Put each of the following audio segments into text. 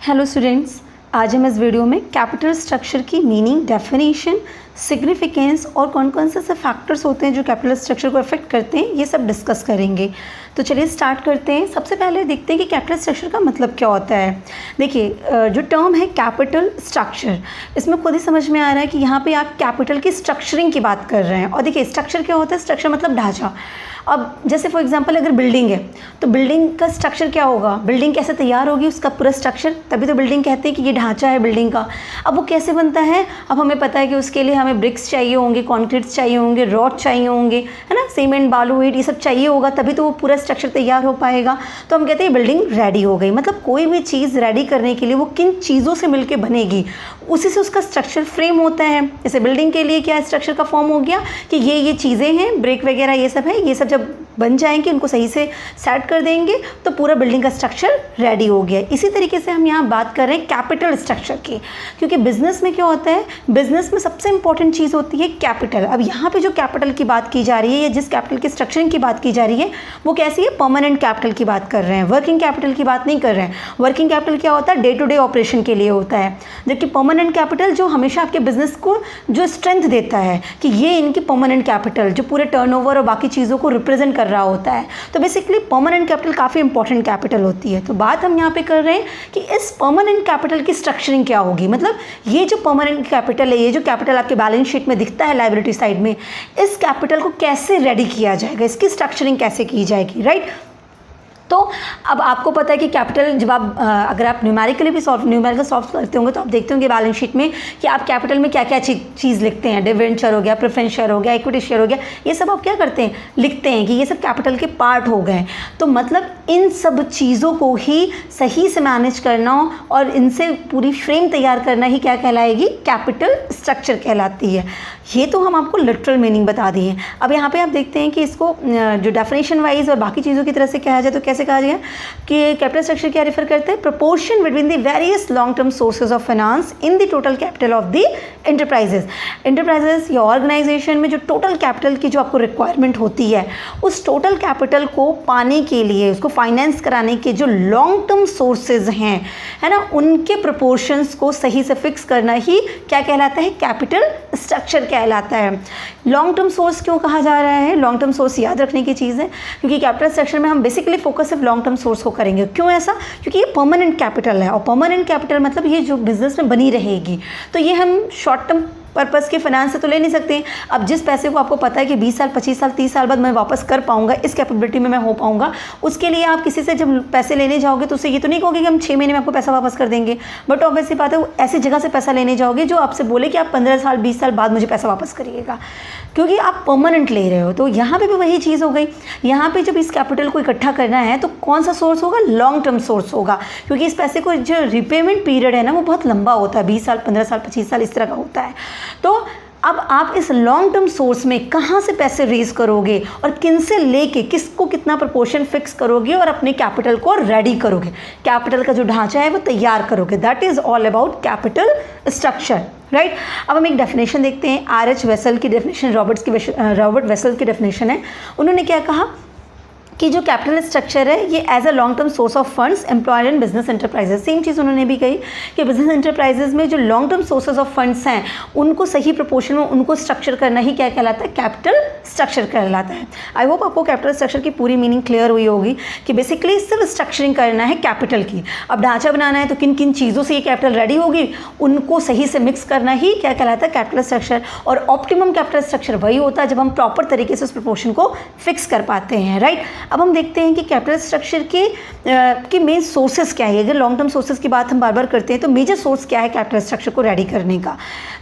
Hello students, आज हम इस वीडियो में कैपिटल स्ट्रक्चर की मीनिंग, डेफिनेशन, सिग्निफिकेंस और कौन कौन से फाक्टर्स होते हैं जो कैपिटल स्ट्रक्चर को अफेक्ट करते हैं, ये सब डिस्कस करेंगे। तो चलिए स्टार्ट करते हैं। सबसे पहले देखते हैं कि कैपिटल स्ट्रक्चर का मतलब क्या होता है। देखिए, जो टर्म है कैपिटल स्ट्रक्चर, इसमें खुद ही समझ में आ रहा है कि यहाँ पे आप कैपिटल की स्ट्रक्चरिंग की बात कर रहे हैं। और देखिए, स्ट्रक्चर क्या होता है? स्ट्रक्चर मतलब ढांचा। अब जैसे फॉर एग्जांपल अगर बिल्डिंग है तो बिल्डिंग का स्ट्रक्चर क्या होगा, बिल्डिंग कैसे तैयार होगी, उसका पूरा स्ट्रक्चर, तभी तो बिल्डिंग कहते हैं कि ये ढांचा है बिल्डिंग का। अब वो कैसे बनता है? अब हमें पता है कि उसके लिए हमें ब्रिक्स चाहिए होंगे, कॉन्क्रीट्स चाहिए होंगे, रॉड चाहिए होंगे, है ना, सीमेंट, बालू, ईंट, ये सब चाहिए होगा, तभी तो वो पूरा स्ट्रक्चर तैयार हो पाएगा। तो हम कहते हैं बिल्डिंग रेडी हो गई। मतलब कोई भी चीज़ रेडी करने के लिए वो किन चीज़ों से मिलकर बनेगी, उसी से उसका स्ट्रक्चर फ्रेम होता है। जैसे बिल्डिंग के लिए क्या स्ट्रक्चर का फॉर्म हो गया कि ये चीज़ें हैं, ब्रिक वगैरह ये सब है, ये सब जब बन जाएंगे, उनको सही से सेट कर देंगे तो पूरा बिल्डिंग का स्ट्रक्चर रेडी हो गया। इसी तरीके से हम यहाँ बात कर रहे हैं कैपिटल स्ट्रक्चर की, क्योंकि बिजनेस में क्या होता है, बिजनेस में सबसे इंपॉर्टेंट चीज़ होती है कैपिटल। अब यहाँ पे जो कैपिटल की बात की जा रही है या जिस कैपिटल की स्ट्रक्चरिंग की बात की जा रही है वो कैसी है? परमानेंट कैपिटल की बात कर रहे हैं, वर्किंग कैपिटल की बात नहीं कर रहे हैं। वर्किंग कैपिटल क्या होता है? डे टू डे ऑपरेशन के लिए होता है, जबकि परमानेंट कैपिटल जो हमेशा आपके बिजनेस को जो स्ट्रेंथ देता है कि ये इनकी परमानेंट कैपिटल जो पूरे टर्नओवर और बाकी चीज़ों को रिप्रेजेंट कर रहा होता है। तो बेसिकली परमानेंट कैपिटल काफ़ी इंपॉर्टेंट कैपिटल होती है। तो बात हम यहाँ पे कर रहे हैं कि इस परमानेंट कैपिटल की स्ट्रक्चरिंग क्या होगी। मतलब ये जो परमानेंट कैपिटल है, ये जो कैपिटल आपके बैलेंस शीट में दिखता है लायबिलिटी साइड में, इस कैपिटल को कैसे रेडी किया जाएगा, इसकी स्ट्रक्चरिंग कैसे की जाएगी, राइट। तो अब आपको पता है कि कैपिटल जब आप अगर आप न्यूमेरिकल सॉल्व करते होंगे तो आप देखते होंगे बैलेंस शीट में कि आप कैपिटल में क्या क्या चीज़ लिखते हैं। डिविडेंड शेयर हो गया, प्रेफरेंस शेयर हो गया, इक्विटी शेयर हो गया, ये सब आप क्या करते हैं? लिखते हैं कि ये सब कैपिटल के पार्ट हो गए। तो मतलब इन सब चीज़ों को ही सही से मैनेज करना और इनसे पूरी फ्रेम तैयार करना ही क्या कहलाएगी? कैपिटल स्ट्रक्चर कहलाती है। ये तो हम आपको लिटरल मीनिंग बता दिए। अब यहाँ पे आप देखते हैं कि इसको जो डेफिनेशन वाइज और बाकी चीज़ों की तरह से कहा जाए तो कैसे कहा जाए कि कैपिटल स्ट्रक्चर क्या रेफर करते हैं? Proportion between the various long term sources of finance in the total capital of the enterprises या ऑर्गेनाइजेशन में जो टोटल कैपिटल की जो आपको रिक्वायरमेंट होती है, उस टोटल कैपिटल को पाने के लिए, उसको फाइनेंस कराने के जो लॉन्ग टर्म सोर्सेज हैं, है ना, उनके प्रोपोर्शंस को सही से फिक्स करना ही क्या कहलाता है? कैपिटल स्ट्रक्चर कहलाता है। लॉन्ग टर्म सोर्स क्यों कहा जा रहा है? लॉन्ग टर्म सोर्स याद रखने की चीज़ है, क्योंकि कैपिटल स्ट्रक्चर में हम बेसिकली फोकस सिर्फ लॉन्ग टर्म सोर्स को करेंगे। क्यों ऐसा? क्योंकि ये परमानेंट कैपिटल है, और परमानेंट कैपिटल मतलब ये जो बिजनेस में बनी रहेगी। तो ये हम शॉर्ट टर्म पर्पस के फाइनेंस से तो ले नहीं सकते। अब जिस पैसे को आपको पता है कि 20 साल, 25 साल, 30 साल बाद मैं वापस कर पाऊंगा, इस कैपेबिलिटी में मैं हो पाऊंगा, उसके लिए आप किसी से जब पैसे लेने जाओगे तो उससे ये तो नहीं कहोगे कि हम 6 महीने में आपको पैसा वापस कर देंगे। बट ऑब्वियसली बात है, वो ऐसी जगह से पैसा लेने जाओगे जो आपसे बोले कि आप 15 साल, 20 साल बाद मुझे पैसा वापस करिएगा, क्योंकि आप परमानेंट ले रहे हो। तो यहाँ पे भी वही चीज़ हो गई। यहाँ पे जब इस कैपिटल को इकट्ठा करना है तो कौन सा सोर्स होगा? लॉन्ग टर्म सोर्स होगा, क्योंकि इस पैसे को जो रिपेमेंट पीरियड है ना वो बहुत लंबा होता है, 20 साल, 15 साल, 25 साल, इस तरह का होता है। तो अब आप इस लॉन्ग टर्म सोर्स में कहाँ से पैसे रेज करोगे और किन से लेके किसको कितना प्रोपोर्शन फिक्स करोगे और अपने कैपिटल को रेडी करोगे, कैपिटल का जो ढांचा है वो तैयार करोगे। That is all about capital structure, right. अब हम एक डेफिनेशन देखते हैं। आर.एच. वेसल की डेफिनेशन, रॉबर्ट वेसल की डेफिनेशन है। उन्होंने क्या कहा कि जो कैपिटल स्ट्रक्चर है ये as a long term source of funds employed in business enterprises. Same चीज़ उन्होंने भी कही कि बिजनेस एंटरप्राइजेज में जो long term sources of funds हैं उनको सही प्रोपोर्शन में उनको स्ट्रक्चर करना ही क्या कहलाता है? कैपिटल स्ट्रक्चर कहलाता है। आई होप आपको कैपिटल स्ट्रक्चर की पूरी मीनिंग क्लियर हुई होगी कि बेसिकली सिर्फ स्ट्रक्चरिंग करना है कैपिटल की। अब ढांचा बनाना है तो किन किन चीज़ों से ये कैपिटल रेडी होगी, उनको सही से मिक्स करना ही क्या कहलाता है? Capital structure. और ऑप्टिमम कैपिटल स्ट्रक्चर वही होता है जब हम प्रॉपर तरीके से उस प्रोपोर्शन को फिक्स कर पाते हैं, राइट। अब हम देखते हैं कि कैपिटल स्ट्रक्चर के मेन सोर्सेज क्या है। अगर लॉन्ग टर्म सोर्सेज की बात हम बार बार करते हैं तो मेजर सोर्स क्या है कैपिटल स्ट्रक्चर को रेडी करने का?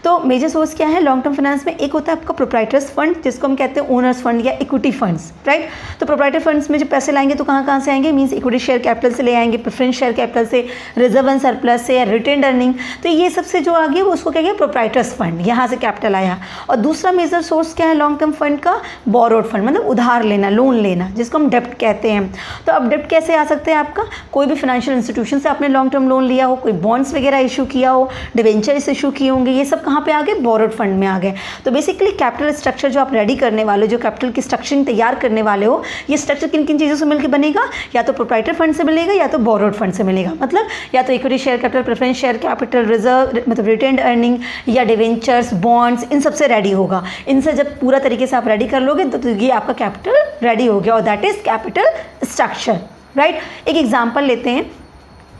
तो मेजर सोर्स क्या है लॉन्ग टर्म फाइनेंस में? एक होता है आपका प्रोप्राइटर्स फंड, जिसको हम कहते हैं ओनर्स फंड या इक्विटी फंड्स, राइट। तो प्रोप्राइटर फंड्स में जो पैसे लाएंगे तो कहाँ से आएंगे? मीन्स इक्विटी शेयर कैपिटल से ले आएंगे, प्रेफरेंस शेयर कैपिटल से, रिजर्व एंड सरप्लस से, या रिटेन्ड अर्निंग। तो ये सबसे जो आ गया वो उसको क्या गया? प्रोप्राइटर्स फंड, यहाँ से कैपिटल आया। और दूसरा मेजर सोर्स क्या है लॉन्ग टर्म फंड का? बोरोड फंड, मतलब उधार लेना, लोन लेना, जिसको हम डेप्ट कहते हैं। तो अब डेप्ट कैसे आ सकते हैं आपका, कोई भी फाइनेंशियल इंस्टीट्यूशन से आपने लॉन्ग टर्म लोन लिया हो, कोई बॉन्ड्स वगैरह इशू किया हो, डिवेंचर्स इशू किए होंगे, ये सब कहाँ पे आ गए, बोरोड फंड में आ गए। तो बेसिकली कैपिटल स्ट्रक्चर जो आप रेडी करने वाले हो, जो कैपिटल की स्ट्रक्चरिंग तैयार करने वाले हो, ये स्ट्रक्चर किन किन चीज़ों से मिलकर बनेगा, या तो प्रोप्राइटरी फंड से मिलेगा या तो बोरोड फंड से मिलेगा। मतलब या तो equity share capital, preference share capital, reserve मतलब रिटेन्ड अर्निंग या डिवेंचर्स, बॉन्ड्स, इन सबसे रेडी होगा। इनसे जब पूरा तरीके से आप रेडी कर लोगे तो ये आपका कैपिटल रेडी हो गया और that is capital structure, right. एक एग्जांपल लेते हैं।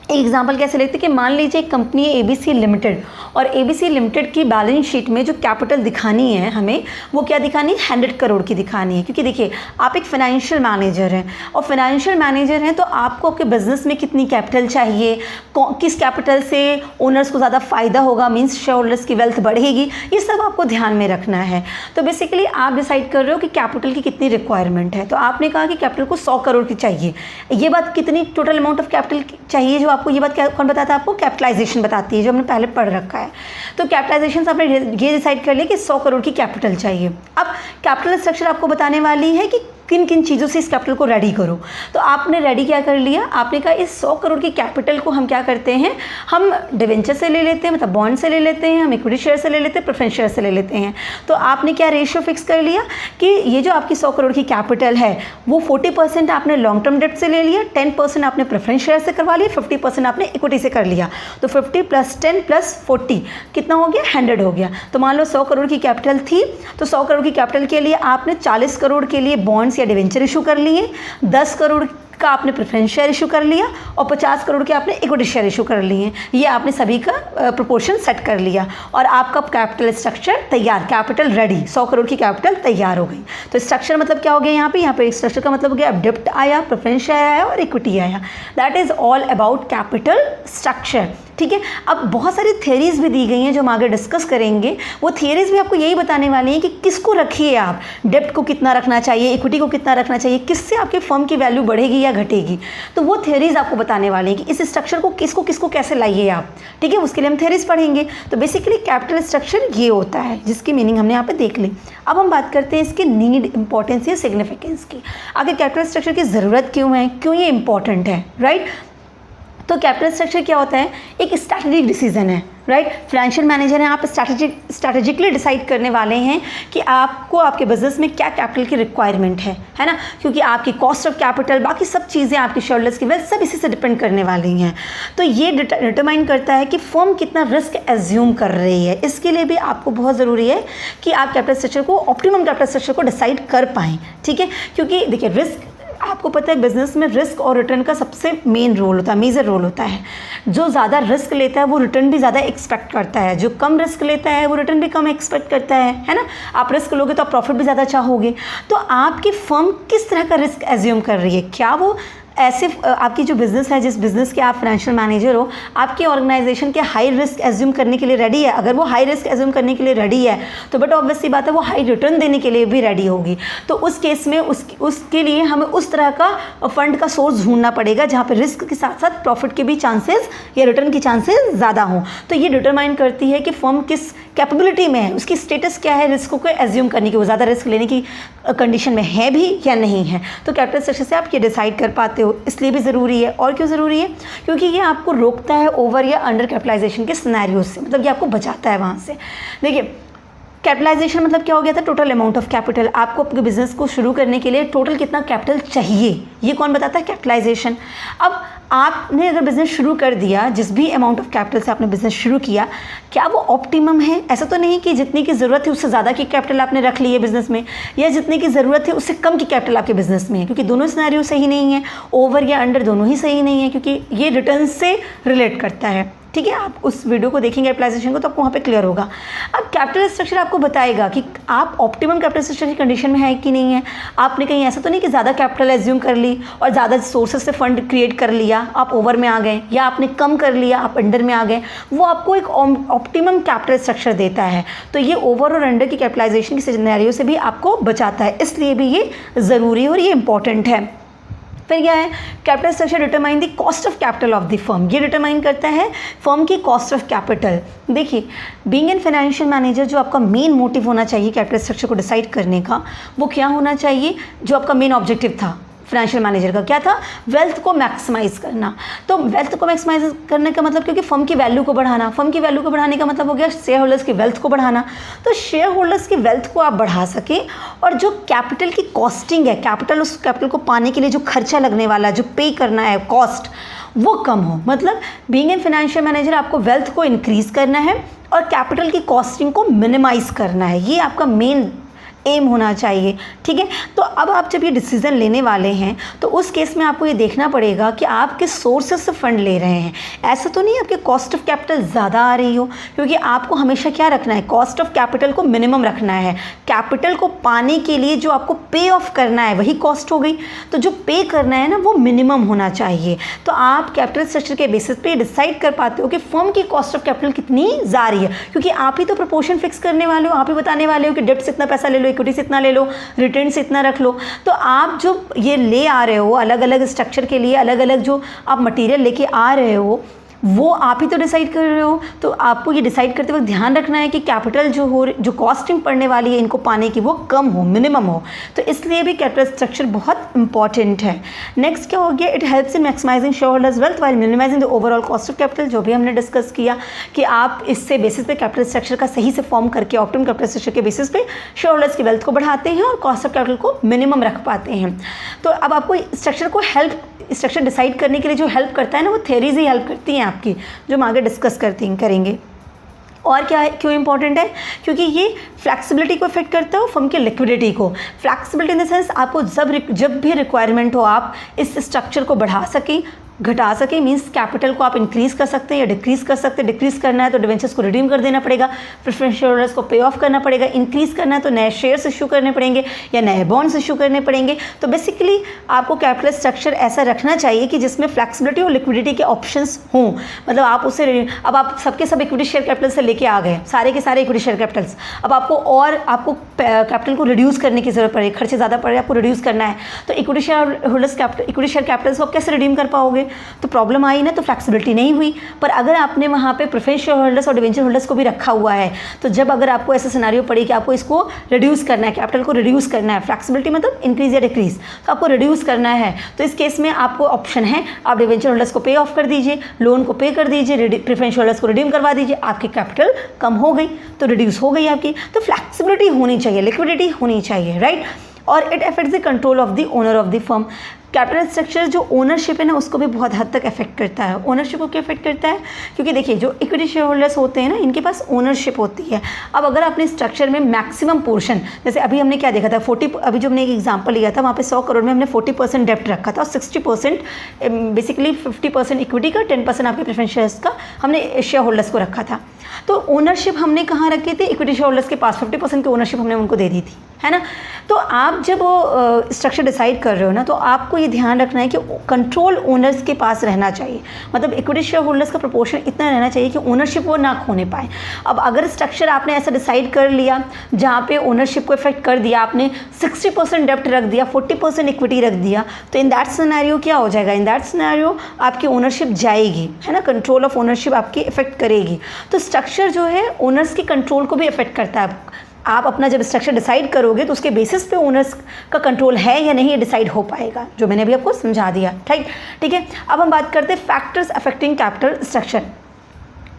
एक एग्जांपल कैसे लेते हैं कि मान लीजिए एक कंपनी है ABC लिमिटेड, और ABC लिमिटेड की बैलेंस शीट में जो कैपिटल दिखानी है हमें, वो क्या दिखानी है, 100 करोड़ की दिखानी है। क्योंकि देखिए आप एक फाइनेंशियल मैनेजर हैं, और फाइनेंशियल मैनेजर हैं तो आपको आपके बिजनेस में कितनी कैपिटल चाहिए, किस कैपिटल से ओनर्स को ज़्यादा फ़ायदा होगा, मीन्स शेयर होल्डर्स की वेल्थ बढ़ेगी, ये सब आपको ध्यान में रखना है। तो बेसिकली आप डिसाइड कर रहे हो कि कैपिटल की कितनी रिक्वायरमेंट है। तो आपने कहा कि कैपिटल को 100 करोड़ की चाहिए। ये बात कितनी टोटल अमाउंट ऑफ कैपिटल चाहिए, जो आपको ये बात क्या कौन बताता है, आपको कैपिटलाइजेशन बताती है, जो हमने पहले पढ़ रखा है। तो कैपिटलाइजेशन से आपने ये डिसाइड कर लिया कि 100 करोड़ की कैपिटल चाहिए। अब कैपिटल स्ट्रक्चर आपको बताने वाली है कि किन किन चीज़ों से इस कैपिटल को रेडी करो। तो आपने रेडी क्या कर लिया, आपने कहा इस 100 करोड़ की कैपिटल को हम क्या करते हैं, हम डिवेंचर से ले लेते हैं, मतलब बॉन्ड से ले लेते हैं, हम इक्विटी शेयर से ले लेते हैं, प्रेफरेंस शेयर से ले लेते हैं। तो आपने क्या रेशियो फिक्स कर लिया कि ये जो आपकी 100 करोड़ की कैपिटल है वो 40% आपने लॉन्ग टर्म डेप्ट से ले लिया, 10% आपने प्रेफरेंस शेयर से करवा लिया, 50% आपने इक्विटी से कर लिया। तो 50 + 10 + 40 कितना हो गया, 100 हो गया। तो मान लो 100 करोड़ की कैपिटल थी, तो 100 करोड़ की कैपिटल के लिए आपने 40 करोड़ के लिए बॉन्ड्स या डिवेंचर इशू कर लिए, 10 करोड़ का आपने प्रेफरेंस शेयर इशू कर लिया और 50 करोड़ के आपने इक्विटी शेयर इशू कर लिए। ये आपने सभी का प्रोपोर्शन सेट कर लिया और आपका कैपिटल स्ट्रक्चर तैयार, कैपिटल रेडी, 100 करोड़ की कैपिटल तैयार हो गई। तो स्ट्रक्चर मतलब क्या हो गया यहाँ पे स्ट्रक्चर का मतलब हो गया, अब डेप्ट आया, प्रेफरेंस शेयर आया और इक्विटी आया। That is all about capital structure. ठीक है, अब बहुत सारी थियरीज भी दी गई हैं जो हम आगे डिस्कस करेंगे। वो थियरीज भी आपको यही बताने वाली हैं कि किसको रखिए आप, डेप्ट को कितना रखना चाहिए, इक्विटी को कितना रखना चाहिए, किससे आपके फर्म की वैल्यू बढ़ेगी या घटेगी। तो वो थियरीज आपको बताने वाली हैं कि इस स्ट्रक्चर को किसको किसको कैसे लाइए आप। ठीक है, उसके लिए हम थियरीज पढ़ेंगे। तो बेसिकली कैपिटल स्ट्रक्चर ये होता है जिसकी मीनिंग हमने यहाँ पे देख ली। अब हम बात करते हैं इसके नीड, इंपॉर्टेंस या सिग्निफिकेंस की। आगे कैपिटल स्ट्रक्चर की ज़रूरत क्यों है, क्यों ये इंपॉर्टेंट है, राइट। तो कैपिटल स्ट्रक्चर क्या होता है, एक स्ट्रैटेजिक डिसीजन है, राइट। फाइनेंशियल मैनेजर हैं, आप स्ट्रैटेजिकली डिसाइड करने वाले हैं कि आपको आपके बिजनेस में क्या कैपिटल की रिक्वायरमेंट है ना, क्योंकि आपकी कॉस्ट ऑफ कैपिटल, बाकी सब चीज़ें, आपकी शेयरहोल्डर्स की वेल्थ, सब इसी से डिपेंड करने वाली हैं। तो ये डिटरमाइन करता है कि फर्म कितना रिस्क एज्यूम कर रही है। इसके लिए भी आपको बहुत ज़रूरी है कि आप कैपिटल स्ट्रक्चर को, ऑप्टिमम कैपिटल स्ट्रक्चर को डिसाइड कर पाएँ। ठीक है, क्योंकि देखिए रिस्क, आपको पता है बिजनेस में रिस्क और रिटर्न का सबसे मेन रोल होता है, मेजर रोल होता है। जो ज़्यादा रिस्क लेता है वो रिटर्न भी ज़्यादा एक्सपेक्ट करता है, जो कम रिस्क लेता है वो रिटर्न भी कम एक्सपेक्ट करता है ना। आप रिस्क लोगे तो आप प्रॉफिट भी ज़्यादा चाहोगे। तो आपकी फर्म किस तरह का रिस्क एज्यूम कर रही है, क्या वो ऐसे, आपकी जो बिज़नेस है, जिस बिज़नेस के आप फाइनेंशियल मैनेजर हो, आपकी ऑर्गेनाइजेशन के हाई रिस्क एज्यूम करने के लिए रेडी है। अगर वो हाई रिस्क एज्यूम करने के लिए रेडी है तो बट ऑब्वियसली बात है वो हाई रिटर्न देने के लिए भी रेडी होगी। तो उस केस में उसके लिए हमें उस तरह का फंड का सोर्स ढूंढना पड़ेगा जहाँ पे रिस्क के साथ साथ प्रॉफिट के भी चांसेस या रिटर्न की चांसेस ज़्यादा हों। तो ये डिटरमाइन करती है कि फर्म किस कैपेबिलिटी में है, उसकी स्टेटस क्या है रिस्क को एज्यूम करने की, वो ज़्यादा रिस्क लेने की कंडीशन में है भी या नहीं है। तो कैपिटल स्ट्रक्चर से आप ये डिसाइड कर पाते हो, इसलिए भी ज़रूरी है। और क्यों ज़रूरी है, क्योंकि ये आपको रोकता है ओवर या अंडर कैपिटलाइजेशन के सिनेरियोज से, मतलब ये आपको बचाता है वहाँ से। देखिए कैपिटलाइजेशन मतलब क्या हो गया था, टोटल अमाउंट ऑफ कैपिटल। आपको अपने बिजनेस को शुरू करने के लिए टोटल कितना कैपिटल चाहिए, ये कौन बताता है, कैपिटलाइजेशन। अब आपने अगर बिज़नेस शुरू कर दिया, जिस भी अमाउंट ऑफ कैपिटल से आपने बिज़नेस शुरू किया, क्या वो ऑप्टिमम है। ऐसा तो नहीं कि जितनी की ज़रूरत है उससे ज़्यादा की कैपिटल आपने रख ली है बिज़नेस में, या जितनी की ज़रूरत है उससे कम की कैपिटल आपके बिज़नेस में है, क्योंकि दोनों सिनेरियो सही नहीं है, ओवर या अंडर दोनों ही सही नहीं है, क्योंकि ये रिटर्न से रिलेट करता है। ठीक है, आप उस वीडियो को देखेंगे कैपिटलाइजेशन को तो आपको वहाँ पे क्लियर होगा। अब कैपिटल स्ट्रक्चर आपको बताएगा कि आप ऑप्टिमम कैपिटल स्ट्रक्चर की कंडीशन में है कि नहीं है। आपने कहीं ऐसा तो नहीं कि ज़्यादा कैपिटल एज्यूम कर ली और ज़्यादा सोर्सेज से फंड क्रिएट कर लिया, आप ओवर में आ गए, या आपने कम कर लिया, आप अंडर में आ गए। वो आपको एक ऑप्टिमम कैपिटल स्ट्रक्चर देता है। तो ये ओवर और अंडर की कैपिटलाइजेशन की सिनेरियो से भी आपको बचाता है, इसलिए भी ये ज़रूरी है और ये इंपॉर्टेंट है। फिर क्या है, capital structure determine the cost of capital of the firm. ये डिटरमाइन करता है फर्म की कॉस्ट ऑफ कैपिटल। देखिए बीइंग एन फाइनेंशियल मैनेजर, जो आपका मेन मोटिव होना चाहिए कैपिटल स्ट्रक्चर को डिसाइड करने का, वो क्या होना चाहिए, जो आपका मेन ऑब्जेक्टिव था, फाइनेंशियल मैनेजर का क्या था, वेल्थ को मैक्सिमाइज करना। तो वेल्थ को मैक्सिमाइज करने का मतलब क्योंकि फर्म की वैल्यू को बढ़ाना, फर्म की वैल्यू को बढ़ाने का मतलब हो गया शेयर होल्डर्स की वेल्थ को बढ़ाना। तो शेयर होल्डर्स की वेल्थ को आप बढ़ा सकें और जो कैपिटल की कॉस्टिंग है, कैपिटल, उस कैपिटल को पाने के लिए जो खर्चा लगने वाला है, जो पे करना है कॉस्ट, वो कम हो। मतलब बीइंग ए फाइनेंशियल मैनेजर आपको वेल्थ को इंक्रीज करना है और कैपिटल की कॉस्टिंग को मिनिमाइज करना है, ये आपका मेन एम होना चाहिए। ठीक है, तो अब आप जब ये डिसीजन लेने वाले हैं तो उस केस में आपको ये देखना पड़ेगा कि आप किस सोर्सेज से फंड ले रहे हैं। ऐसा तो नहीं आपके कॉस्ट ऑफ कैपिटल ज़्यादा आ रही हो, क्योंकि आपको हमेशा क्या रखना है, कॉस्ट ऑफ कैपिटल को मिनिमम रखना है। कैपिटल को पाने के लिए जो आपको पे ऑफ करना है वही कॉस्ट हो गई, तो जो पे करना है ना वो मिनिमम होना चाहिए। तो आप कैपिटल स्ट्रक्चर के बेसिस पे डिसाइड कर पाते हो कि फर्म की कॉस्ट ऑफ कैपिटल कितनी जा रही है, क्योंकि आप ही तो प्रपोर्शन फिक्स करने वाले हो, आप ही बताने वाले हो कि डेब्ट से इतना पैसा ले लो, इक्विटी से इतना ले लो, रिटर्न से इतना रख लो। तो आप जो ये ले आ रहे हो अलग अलग स्ट्रक्चर के लिए, अलग अलग जो आप मटेरियल लेके आ रहे हो वो आप ही तो डिसाइड कर रहे हो। तो आपको ये डिसाइड करते वक्त ध्यान रखना है कि कैपिटल जो कॉस्टिंग पड़ने वाली है इनको पाने की वो कम हो, मिनिमम हो। तो इसलिए भी कैपिटल स्ट्रक्चर बहुत इंपॉर्टेंट है। नेक्स्ट क्या हो गया, it helps in maximising share holders wealth while minimising the overall cost of capital, जो भी हमने डिस्कस किया कि आप इससे बेसिस पे कैपिटल स्ट्रक्चर का सही से फॉर्म करके ऑप्टिमम कैपिटल स्ट्रक्चर के बेसिस पे शेयर होल्डर्स की वेल्थ को बढ़ाते हैं और कॉस्ट ऑफ कैपिटल को मिनिमम रख पाते हैं। तो अब आपको स्ट्रक्चर डिसाइड करने के लिए जो हेल्प करता है ना वो थ्योरीज ही हेल्प करती हैं आपकी, जो हम आगे डिस्कस करेंगे। और क्या है, क्यों इंपॉर्टेंट है, क्योंकि ये फ्लैक्सिबिलिटी को इफेक्ट करता है, फर्म की लिक्विडिटी को। फ्लैक्सिबिलिटी इन द सेंस आपको जब भी रिक्वायरमेंट हो आप इस स्ट्रक्चर को बढ़ा सकें, घटा सके, मींस कैपिटल को आप इंक्रीज कर सकते हैं या डिक्रीज कर सकते हैं। डिक्रीज करना है तो डिवेंचर्स को रिडीम कर देना पड़ेगा, प्रेफरेंस शेयर होल्डर्स को पे ऑफ करना पड़ेगा। इंक्रीज करना है तो नए शेयर्स इशू करने पड़ेंगे या नए बॉन्ड्स इशू करने पड़ेंगे। तो बेसिकली आपको कैपिटल स्ट्रक्चर ऐसा रखना चाहिए कि जिसमें फ्लैक्सिबिलिटी और लिक्विडिटी के ऑप्शंस हों। मतलब आप उससे, अब आप सबके सब इक्विटी शेयर कैपिटल से लेके आ गए, सारे के सारे इक्विटी शेयर कैपिटल्स, अब आपको कैपिटल को रिड्यूस करने की जरूरत पड़ेगी, खर्चे ज़्यादा पड़ रहे हैं, आपको रिड्यूस करना है। तो equity share holders equity share Capitals को आप कैसे रिडीम कर पाओगे, तो प्रॉब्लम आई ना, तो फ्लैक्सिबिलिटी नहीं हुई। पर अगर आपने वहाँ पे प्रेफरेंस शेयर होल्डर्स और डिवेंचर होल्डर्स को भी रखा हुआ है, तो जब अगर आपको ऐसा सिनेरियो पड़े कि आपको इसको रिड्यूस करना है, कैपिटल को रिड्यूस करना है, फ्लैक्सिबिलिटी मतलब इंक्रीज या डिक्रीज, तो आपको रिड्यूस करना है, तो इस केस में आपको ऑप्शन है, आप डिवेंचर होल्डर्स को पे ऑफ कर दीजिए, लोन को पे कर दीजिए, प्रेफरेंस होल्डर्स को रिडीम करवा दीजिए, आपकी कैपिटल कम हो गई, तो रिड्यूस हो गई आपकी। तो फ्लैक्सिबिलिटी होनी चाहिए, लिक्विडिटी होनी चाहिए, राइट। और it affects the control of the owner of the firm. Capital structure जो ओनरशिप है ना उसको भी बहुत हद तक अफेक्ट करता है। ओनरशिप को क्या अफेक्ट करता है, क्योंकि देखिए जो इक्विटी शेयर होल्डर्स होते हैं ना इनके पास ओनरशिप होती है। अब अगर आपने स्ट्रक्चर में मैक्सिमम पोर्शन, जैसे अभी हमने क्या देखा था, अभी जो हमने एक एग्जांपल लिया था वहाँ पे 100 करोड़ में हमने 40% डेप्ट रखा था और 60% बेसिकली 50% इक्विटी का, 10% आपके प्रेफरेंस शेयर्स का हमने शेयर होल्डर्स को रखा था। तो ओनरशिप हमने कहाँ रखी थी, इक्विटी शेयर होल्डर्स के पास 50% की ओनरशिप हमने उनको दे दी थी, है ना। तो आप जब स्ट्रक्चर डिसाइड कर रहे हो ना तो आपको ये ध्यान रखना है कि कंट्रोल ओनर्स के पास रहना चाहिए। मतलब इक्विटी शेयर होल्डर्स का प्रोपोर्शन इतना रहना चाहिए कि ओनरशिप वो ना खोने पाए। अब अगर स्ट्रक्चर आपने ऐसा डिसाइड कर लिया जहाँ पे ओनरशिप को इफेक्ट कर दिया, आपने 60% डेप्ट रख दिया, 40% इक्विटी रख दिया, तो इन दैट सिनेरियो क्या हो जाएगा, इन दैट सिनेरियो आपकी ओनरशिप जाएगी, है ना, कंट्रोल ऑफ ओनरशिप आपकी इफेक्ट करेगी। तो स्ट्रक्चर जो है ओनर्स के कंट्रोल को भी इफेक्ट करता है। आप अपना जब स्ट्रक्चर डिसाइड करोगे तो उसके बेसिस पे ओनर्स का कंट्रोल है या नहीं ये डिसाइड हो पाएगा, जो मैंने अभी आपको समझा दिया, ठीक है। अब हम बात करते हैं फैक्टर्स अफेक्टिंग कैपिटल स्ट्रक्चर।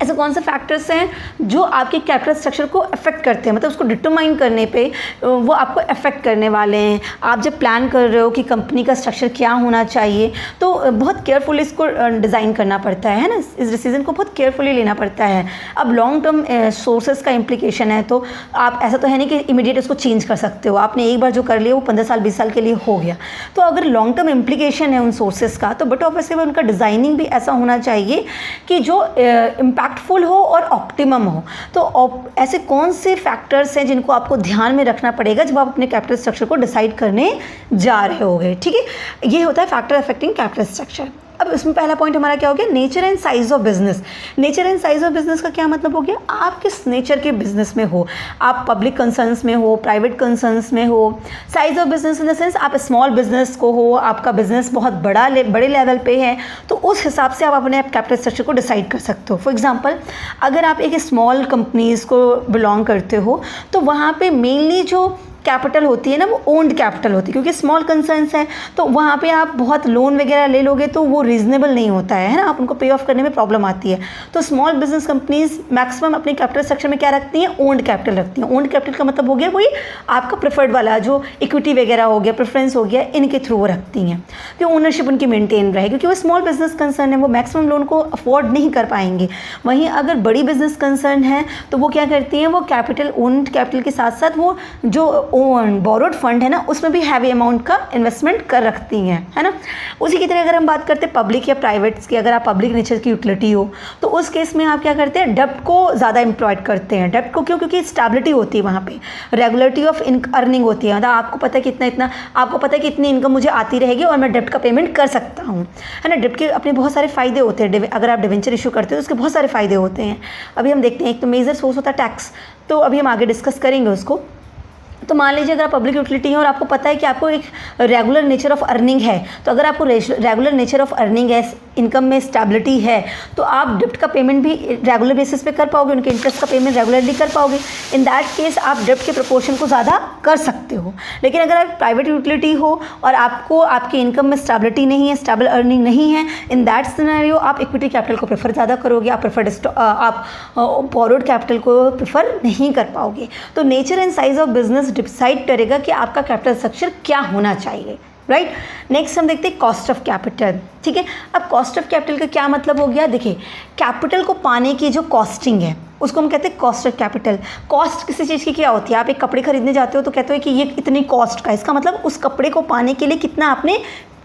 ऐसे कौन से फैक्टर्स हैं जो आपके कैपिटल स्ट्रक्चर को अफेक्ट करते हैं, मतलब उसको डिटरमाइन करने पे वो आपको अफेक्ट करने वाले हैं। आप जब प्लान कर रहे हो कि कंपनी का स्ट्रक्चर क्या होना चाहिए तो बहुत केयरफुली इसको डिज़ाइन करना पड़ता है ना, इस डिसीजन को बहुत केयरफुली लेना पड़ता है। अब लॉन्ग टर्म सोर्सेज का इम्प्लीकेशन है, तो आप ऐसा तो है नहीं कि इमीडिएट उसको चेंज कर सकते हो। आपने एक बार जो कर लिया वो 15 साल 20 साल के लिए हो गया। तो अगर लॉन्ग टर्म इम्प्लीकेशन है उन सोर्सेज का, तो बट ऑब्वियसली उनका डिज़ाइनिंग भी ऐसा होना चाहिए कि जो इम्पैक्टफुल हो और ऑप्टिमम हो। तो ऐसे कौन से फैक्टर्स हैं जिनको आपको ध्यान में रखना पड़ेगा जब आप अपने कैपिटल स्ट्रक्चर को डिसाइड करने जा रहे होगे, ठीक है। ये होता है फैक्टर अफेक्टिंग कैपिटल स्ट्रक्चर। अब इसमें पहला पॉइंट हमारा क्या हो गया, nature and size of business. Nature and size of business का क्या मतलब हो गया, आप किस नेचर के बिजनेस में हो, आप पब्लिक कंसर्न्स में हो, प्राइवेट कंसर्न्स में हो। Size of business in the sense आप स्मॉल बिजनेस को हो, आपका बिजनेस बहुत बड़े लेवल पे है, तो उस हिसाब से आप अपने कैपिटल स्ट्रक्चर को डिसाइड कर सकते हो। फॉर एग्जांपल अगर आप एक स्मॉल कंपनीज़ को बिलोंग करते हो तो वहाँ पे मेनली जो कैपिटल होती है ना वो ओन्ड कैपिटल होती है, क्योंकि स्मॉल कंसर्न्स है तो वहाँ पे आप बहुत लोन वगैरह ले लोगे तो वो रीजनेबल नहीं होता है ना, आप उनको पे ऑफ करने में प्रॉब्लम आती है। तो स्मॉल बिजनेस कंपनीज मैक्सिमम अपने कैपिटल स्ट्रक्चर में क्या रखती हैं, ओन्ड कैपिटल रखती हैं। ओन्ड कैपिटल का मतलब हो गया वही आपका प्रेफर्ड वाला जो इक्विटी वगैरह हो गया, प्रेफरेंस हो गया, इनके थ्रू वो रखती हैं कि ओनरशिप उनकी मेंटेन रहे, क्योंकि वो स्मॉल बिजनेस कंसर्न है, वो मैक्सिमम लोन को अफोर्ड नहीं कर पाएंगे। वहीं अगर बड़ी बिजनेस कंसर्न है तो वो क्या करती हैं, वो कैपिटल ओन्ड कैपिटल के साथ साथ वो जो बोरोड फंड है ना उसमें भी हैवी अमाउंट का इन्वेस्टमेंट कर रखती हैं, है ना। उसी की तरह अगर हम बात करते हैं पब्लिक या प्राइवेट्स की, अगर आप पब्लिक नेचर की यूटिलिटी हो तो उस केस में आप क्या करते हैं, डेब्ट को ज़्यादा एम्प्लॉयड करते हैं। डेब्ट को क्यों, क्योंकि स्टेबिलिटी होती है, वहाँ पे रेगुलरिटी ऑफ अर्निंग होती है, मतलब आपको पता है कि इतना आपको पता है कि इतनी इनकम मुझे आती रहेगी और मैं डेब्ट का पेमेंट कर सकता हूँ, है ना। डेब्ट के अपने बहुत सारे फ़ायदे होते हैं, अगर आप डिवेंचर इशू करते हो तो उसके बहुत सारे फ़ायदे होते हैं। अभी हम देखते हैं, एक तो मेजर सोर्स होता है टैक्स, तो अभी हम आगे डिस्कस करेंगे उसको। तो मान लीजिए अगर आप पब्लिक यूटिलिटी है और आपको पता है कि आपको एक रेगुलर नेचर ऑफ अर्निंग है, तो अगर आपको रेगुलर नेचर ऑफ अर्निंग है, इनकम में स्टेबिलिटी है, तो आप डेब्ट का पेमेंट भी रेगुलर बेसिस पे कर पाओगे, उनके इंटरेस्ट का पेमेंट रेगुलरली कर पाओगे। इन दैट केस आप डेब्ट के प्रोपोर्शन को ज़्यादा कर सकते हो। लेकिन अगर आप प्राइवेट यूटिलिटी हो और आपको आपकी इनकम में स्टेबिलिटी नहीं है, स्टेबल अर्निंग नहीं है, इन दैट सिनेरियो आप इक्विटी कैपिटल को प्रेफर ज़्यादा करोगे, आप बोरोड कैपिटल को प्रेफर नहीं कर पाओगे। तो nature and size of business decide करेगा कि आपका कैपिटल स्ट्रक्चर क्या होना चाहिए, राइट। नेक्स्ट हम देखते हैं कॉस्ट ऑफ कैपिटल, ठीक है। अब कॉस्ट ऑफ कैपिटल का क्या मतलब हो गया, देखिए कैपिटल को पाने की जो कॉस्टिंग है उसको हम कहते हैं कॉस्ट ऑफ कैपिटल। कॉस्ट किसी चीज़ की क्या होती है, आप एक कपड़े खरीदने जाते हो तो कहते हो कि ये इतनी कॉस्ट का, इसका मतलब उस कपड़े को पाने के लिए कितना आपने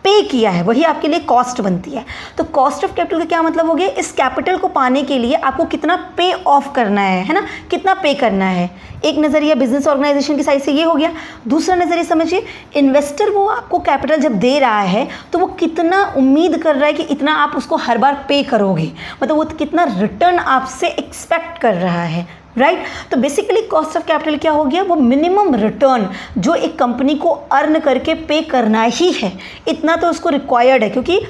पे किया है, वही आपके लिए कॉस्ट बनती है। तो कॉस्ट ऑफ कैपिटल का क्या मतलब हो गया, इस कैपिटल को पाने के लिए आपको कितना पे ऑफ करना है ना, कितना पे करना है। एक नज़रिया बिजनेस ऑर्गेनाइजेशन की साइड से ये हो गया। दूसरा नज़रिया समझिए, इन्वेस्टर वो आपको कैपिटल जब दे रहा है तो वो कितना उम्मीद कर रहा है कि इतना आप उसको हर बार पे करोगे, मतलब वो कितना रिटर्न आपसे एक्सपेक्ट कर रहा है, राइट। तो बेसिकली कॉस्ट ऑफ कैपिटल क्या हो गया, वो मिनिमम रिटर्न जो एक कंपनी को अर्न करके पे करना ही है, इतना तो उसको रिक्वायर्ड है, क्योंकि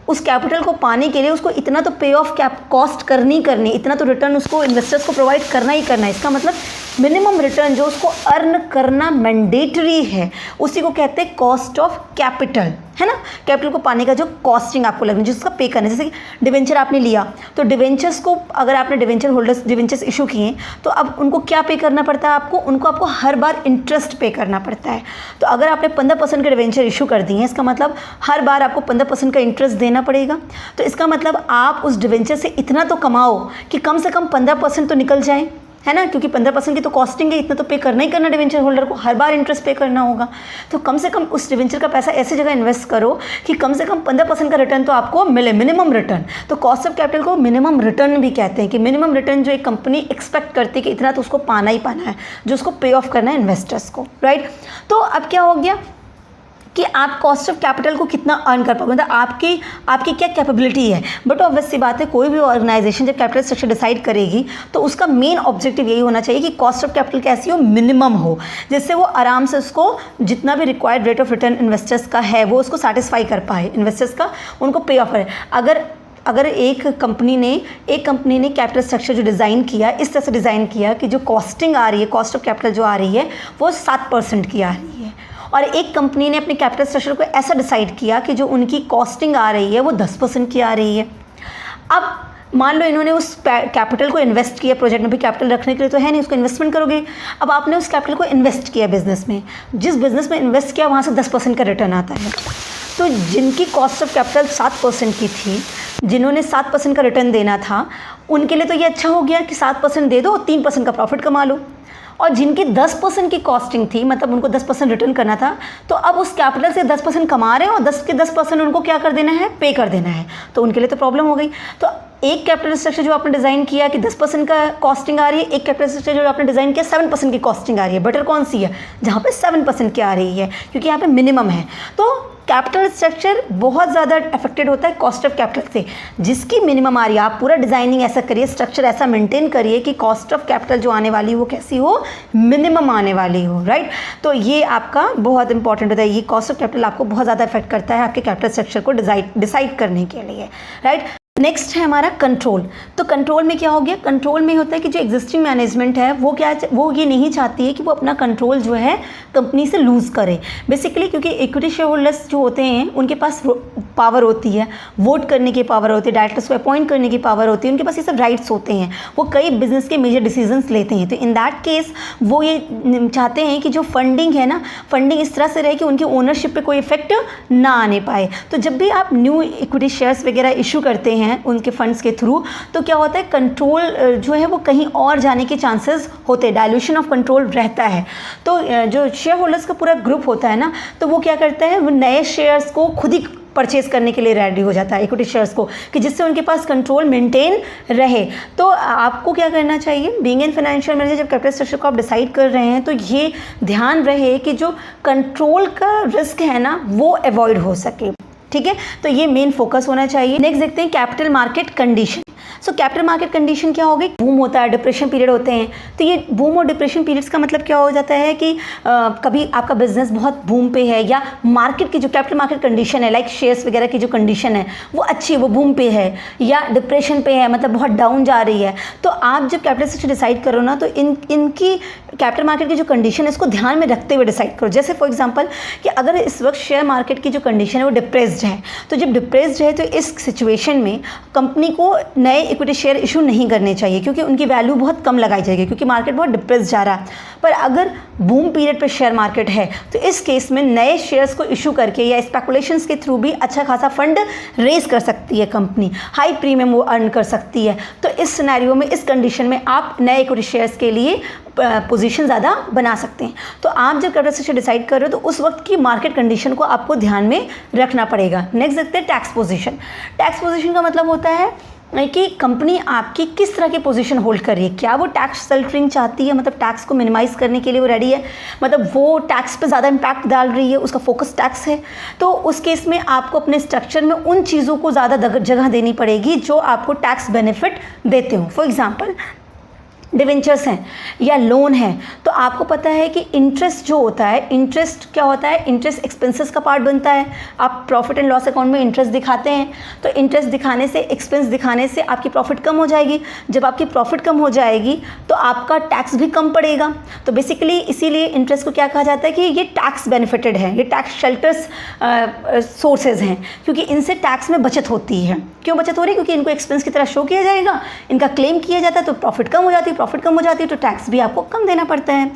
उस कैपिटल को पाने के लिए उसको इतना तो पे ऑफ कॉस्ट करनी, इतना तो रिटर्न उसको इन्वेस्टर्स को प्रोवाइड करना ही करना है। इसका मतलब मिनिमम रिटर्न जो उसको अर्न करना मैंडेटरी है, उसी को कहते हैं कॉस्ट ऑफ कैपिटल, है ना। कैपिटल को पाने का जो कॉस्टिंग आपको लगनी, जिसका पे करना, जैसे कि डिवेंचर आपने लिया तो डिवेंचर्स को, अगर आपने डिवेंचर होल्डर्स डिवेंचर्स इशू किए तो अब उनको क्या पे करना पड़ता है, आपको हर बार इंटरेस्ट पे करना पड़ता है। तो अगर आपने 15% के डिवेंचर इशू कर दिए, इसका मतलब हर बार आपको 15% का इंटरेस्ट देना पड़ेगा। तो इसका मतलब आप उस डिवेंचर से इतना तो कमाओ कि कम से कम 15% तो निकल जाए, है ना, क्योंकि 15% की तो कॉस्टिंग है, इतना तो पे करना ही करना डिवेंचर होल्डर को, हर बार इंटरेस्ट पे करना होगा। तो कम से कम उस डिवेंचर का पैसा ऐसी जगह इन्वेस्ट करो कि कम से कम 15% का रिटर्न तो आपको मिले, मिनिमम रिटर्न। तो कॉस्ट ऑफ कैपिटल को मिनिमम रिटर्न भी कहते हैं, कि मिनिमम रिटर्न जो एक कंपनी एक्सपेक्ट करती है कि इतना तो उसको पाना ही पाना है, जो उसको पे ऑफ करना है इन्वेस्टर्स को, राइट। तो अब क्या हो गया कि आप कॉस्ट ऑफ कैपिटल को कितना अर्न कर पाओगे, मतलब आपकी क्या कैपेबिलिटी है। बट ऑब्वियस सी बात है, कोई भी ऑर्गेनाइजेशन जब कैपिटल स्ट्रक्चर डिसाइड करेगी तो उसका मेन ऑब्जेक्टिव यही होना चाहिए कि कॉस्ट ऑफ कैपिटल कैसी हो, मिनिमम हो, जिससे वो आराम से उसको जितना भी required rate of return investors का है वो उसको सेटिस्फाई कर पाए, इन्वेस्टर्स का उनको पे ऑफ करे। अगर एक कंपनी ने कैपिटल स्ट्रक्चर जो डिज़ाइन किया, इस तरह से डिज़ाइन किया कि जो कॉस्टिंग आ रही है, कॉस्ट ऑफ कैपिटल जो आ रही है वो 7% की आ रही है, और एक कंपनी ने अपने कैपिटल स्ट्रक्चर को ऐसा डिसाइड किया कि जो उनकी कॉस्टिंग आ रही है वो 10% की आ रही है। अब मान लो इन्होंने उस कैपिटल को इन्वेस्ट किया, प्रोजेक्ट में भी कैपिटल रखने के लिए तो है नहीं, उसको इन्वेस्टमेंट करोगे। अब आपने उस कैपिटल को इन्वेस्ट किया बिजनेस में, जिस बिजनेस में इन्वेस्ट किया वहाँ से 10% का रिटर्न आता है। तो जिनकी कॉस्ट ऑफ कैपिटल 7% की थी, जिन्होंने 7% का रिटर्न देना था, उनके लिए तो ये अच्छा हो गया कि 7% दे दो, 3% का प्रॉफिट कमा लो। और जिनकी 10% की कॉस्टिंग थी, मतलब उनको 10% रिटर्न करना था, तो अब उस कैपिटल से 10% कमा रहे हैं और 10 के 10% उनको क्या कर देना है, पे कर देना है। तो उनके लिए तो प्रॉब्लम हो गई। तो एक कैपिटल स्ट्रक्चर जो आपने डिज़ाइन किया कि 10% का कॉस्टिंग आ रही है, एक कैपिटल स्ट्रक्चर जो आपने डिज़ाइन किया 7% की कॉस्टिंग आ रही है। बेटर कौन सी है, जहाँ पे 7% की आ रही है, क्योंकि यहाँ पे मिनिमम है। तो कैपिटल स्ट्रक्चर बहुत ज़्यादा अफेक्टेड होता है कॉस्ट ऑफ कैपिटल से। जिसकी मिनिमम आ रही है, आप पूरा डिज़ाइनिंग ऐसा करिए, स्ट्रक्चर ऐसा मेंटेन करिए कि कॉस्ट ऑफ कैपिटल जो आने वाली वो कैसी हो, मिनिमम आने वाली हो, राइट। तो ये आपका बहुत इंपॉर्टेंट होता है, ये कॉस्ट ऑफ कैपिटल आपको बहुत ज़्यादा इफेक्ट करता है आपके कैपिटल स्ट्रक्चर को डिसाइड करने के लिए, राइट। नेक्स्ट है हमारा कंट्रोल। तो कंट्रोल में क्या हो गया, कंट्रोल में होता है कि जो एग्जिस्टिंग मैनेजमेंट है वो ये नहीं चाहती है कि वो अपना कंट्रोल जो है कंपनी से लूज़ करे बेसिकली, क्योंकि इक्विटी शेयर होल्डर्स जो होते हैं उनके पास पावर होती है, वोट करने की पावर होती है, डायरेक्टर्स को अपॉइंट करने की पावर होती है, उनके पास ये सब राइट्स होते हैं, वो कई बिजनेस के मेजर डिसीजंस लेते हैं। तो इन दैट केस वो ये चाहते हैं कि जो फंडिंग है ना, फंडिंग इस तरह से रहे कि उनकी ओनरशिप पे कोई इफेक्ट ना आने पाए। तो जब भी आप न्यू इक्विटी शेयर्स वगैरह इशू करते हैं उनके फंड्स के थ्रू, तो क्या होता है कंट्रोल जो है वो कहीं और जाने के चांसेस होते हैं, डायल्यूशन ऑफ कंट्रोल रहता है। तो जो शेयर होल्डर्स का पूरा ग्रुप होता है ना, तो वो क्या करता है, वो नए शेयर्स को खुद ही परचेज करने के लिए रेडी हो जाता है इक्विटी शेयर्स को, कि जिससे उनके पास कंट्रोल मेंटेन रहे। तो आपको क्या करना चाहिए, बीइंग एन फाइनेंशियल मैनेजर, जब कैपिटल स्ट्रक्चर को आप डिसाइड कर रहे हैं तो ये ध्यान रहे कि जो कंट्रोल का रिस्क है ना वो अवॉइड हो सके, ठीक है। तो ये मेन फोकस होना चाहिए। नेक्स्ट देखते हैं capital market condition. So capital market condition क्या होगी, बूम होता है, डिप्रेशन पीरियड होते हैं। तो ये बूम और डिप्रेशन पीरियड्स का मतलब क्या हो जाता है कि कभी आपका बिजनेस बहुत बूम पे है, या मार्केट की जो कैपिटल मार्केट कंडीशन है, लाइक शेयर्स वगैरह की जो कंडीशन है वो अच्छी है, वो बूम पे है, या डिप्रेशन पे है, मतलब बहुत डाउन जा रही है। तो आप जब कैपिटल स्ट्रक्चर डिसाइड करो ना, तो इनकी कैपिटल मार्केट की जो कंडीशन है इसको ध्यान में रखते हुए डिसाइड करो। जैसे फॉर एग्जांपल कि अगर इस वक्त शेयर मार्केट की जो कंडीशन है वो डिप्रेस्ड है, तो जब डिप्रेस्ड है तो इस सिचुएशन में कंपनी को नए इक्विटी शेयर इशू नहीं करने चाहिए, क्योंकि उनकी वैल्यू बहुत कम लगाई जाएगी, क्योंकि मार्केट बहुत डिप्रेस जा रहा है। पर अगर बूम पीरियड पर शेयर मार्केट है तो इस केस में नए शेयर्स को इशू करके या स्पेकुलेशंस के थ्रू भी अच्छा खासा फंड रेज कर सकती है कंपनी, हाई प्रीमियम वो अर्न कर सकती है। तो इस सिनेरियो में, इस कंडीशन में आप नए इक्विटी शेयर्स के लिए पोजीशन ज़्यादा बना सकते हैं। तो आप जब कैपिटल स्ट्रक्चर डिसाइड कर रहे हो तो उस वक्त की मार्केट कंडीशन को आपको ध्यान में रखना पड़ेगा। नेक्स्ट देखते हैं टैक्स पोजीशन। टैक्स पोजीशन का मतलब होता है कि कंपनी आपकी किस तरह की पोजीशन होल्ड कर रही है। क्या वो टैक्स शेल्टरिंग चाहती है, मतलब टैक्स को मिनिमाइज करने के लिए वो रेडी है, मतलब वो टैक्स पे ज़्यादा इम्पैक्ट डाल रही है, उसका फोकस टैक्स है। तो उस केस में आपको अपने स्ट्रक्चर में उन चीज़ों को ज़्यादा जगह देनी पड़ेगी जो आपको टैक्स बेनिफिट देते हो। फॉर एग्जाम्पल डिवेंचर्स हैं या लोन है, तो आपको पता है कि इंटरेस्ट जो होता है, इंटरेस्ट क्या होता है, इंटरेस्ट एक्सपेंसेस का पार्ट बनता है। आप प्रॉफिट एंड लॉस अकाउंट में इंटरेस्ट दिखाते हैं, तो इंटरेस्ट दिखाने से, एक्सपेंस दिखाने से आपकी प्रॉफिट कम हो जाएगी। जब आपकी प्रॉफिट कम हो जाएगी तो आपका टैक्स भी कम पड़ेगा। तो बेसिकली इसीलिए इंटरेस्ट को क्या कहा जाता है कि ये टैक्स बेनिफिटेड है, ये टैक्स शेल्टर्स सोर्सेज हैं, क्योंकि इनसे टैक्स में बचत होती है। क्यों बचत हो रही है, क्योंकि इनको एक्सपेंस की तरह शो किया जाएगा, इनका क्लेम किया जाता है, तो प्रॉफिट कम हो जाती है, प्रॉफिट कम हो जाती है तो टैक्स भी आपको कम देना पड़ता है।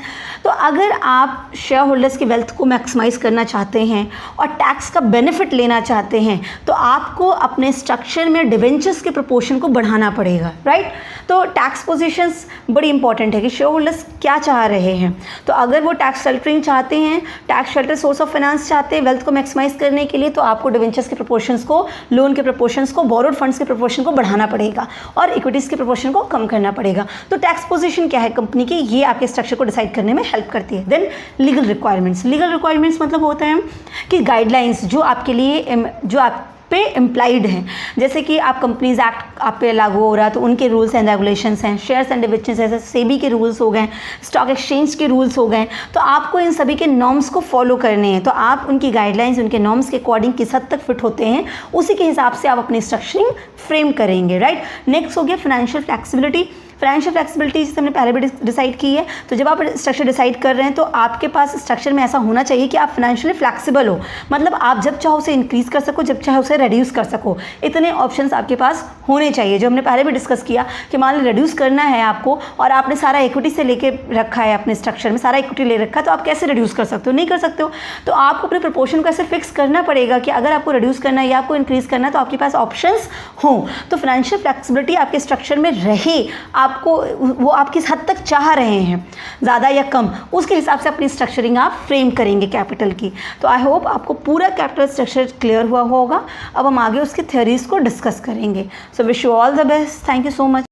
तो अगर आप शेयर होल्डर्स की वेल्थ को मैक्सिमाइज करना चाहते हैं और टैक्स का बेनिफिट लेना चाहते हैं, तो आपको अपने स्ट्रक्चर में डिवेंचर्स के प्रोपोर्शन को बढ़ाना पड़ेगा, राइट। तो टैक्स पोजीशंस बड़ी इंपॉर्टेंट है कि शेयर होल्डर्स क्या चाह रहे हैं। तो अगर वो टैक्स शेल्टरिंग चाहते हैं, tax shelter source of finance चाहते हैं वेल्थ को मैक्सिमाइज करने के लिए, तो आपको डिवेंचर्स के प्रोपोर्शंस को, लोन के प्रोपोर्शंस को, बोरोड फंड्स के प्रोपोर्शन को बढ़ाना पड़ेगा और इक्विटीज़ के प्रोपोर्शन को कम करना पड़ेगा। तो टैक्स पोजीशन क्या है कंपनी की, ये आपके स्ट्रक्चर को डिसाइड करने में हेल्प करती है। Then legal requirements. Legal requirements मतलब होता है कि गाइडलाइंस जो आपके लिए, जो आप पे इम्प्लाइड हैं, जैसे कि आप कंपनीज एक्ट आप पे लागू हो रहा है तो उनके रूल्स एंड रेगुलेशंस हैं, शेयर्स एंड डिविडेंड्स जैसे सेबी के रूल्स हो गए, स्टॉक एक्सचेंज के रूल्स हो गए, तो आपको इन सभी के नॉर्म्स को फॉलो करने हैं। तो आप उनकी गाइडलाइंस, उनके नॉर्म्स के अकॉर्डिंग किस हद तक फिट होते हैं, उसी के हिसाब से आप अपनी स्ट्रक्चरिंग फ्रेम करेंगे, राइट। नेक्स्ट हो गया फाइनेंशियल फ्लेक्सिबिलिटी। फाइनेंशियल फ्लेक्सिबिलिटी जिसे हमने पहले भी डिसाइड की है। तो जब आप स्ट्रक्चर डिसाइड कर रहे हैं तो आपके पास स्ट्रक्चर में ऐसा होना चाहिए कि आप फाइनेंशियली फ्लेक्सिबल हो, मतलब आप जब चाहो उसे इंक्रीज कर सको, जब चाहे उसे रिड्यूस कर सको। इतने ऑप्शंस आपके पास होने चाहिए, जो हमने पहले भी डिस्कस किया कि मान लो रिड्यूस करना है आपको और आपने सारा इक्विटी से लेके रखा है, अपने स्ट्रक्चर में सारा इक्विटी ले रखा है, तो आप कैसे रिड्यूस कर सकते हो, नहीं कर सकते हो। तो आपको अपने प्रोपोर्शन को ऐसे फिक्स करना पड़ेगा कि अगर आपको रिड्यूस करना है या आपको इंक्रीज करना है तो आपके पास ऑप्शंस हों। तो फाइनेंशियल फ्लेक्सिबिलिटी आपके स्ट्रक्चर में रहे, आपको वो आप किस हद तक चाह रहे हैं, ज़्यादा या कम, उसके हिसाब से अपनी स्ट्रक्चरिंग आप फ्रेम करेंगे कैपिटल की। तो आई होप आपको पूरा कैपिटल स्ट्रक्चर क्लियर हुआ होगा। अब हम आगे उसकी थ्योरीज को डिस्कस करेंगे। So wish you all the best. Thank you so much.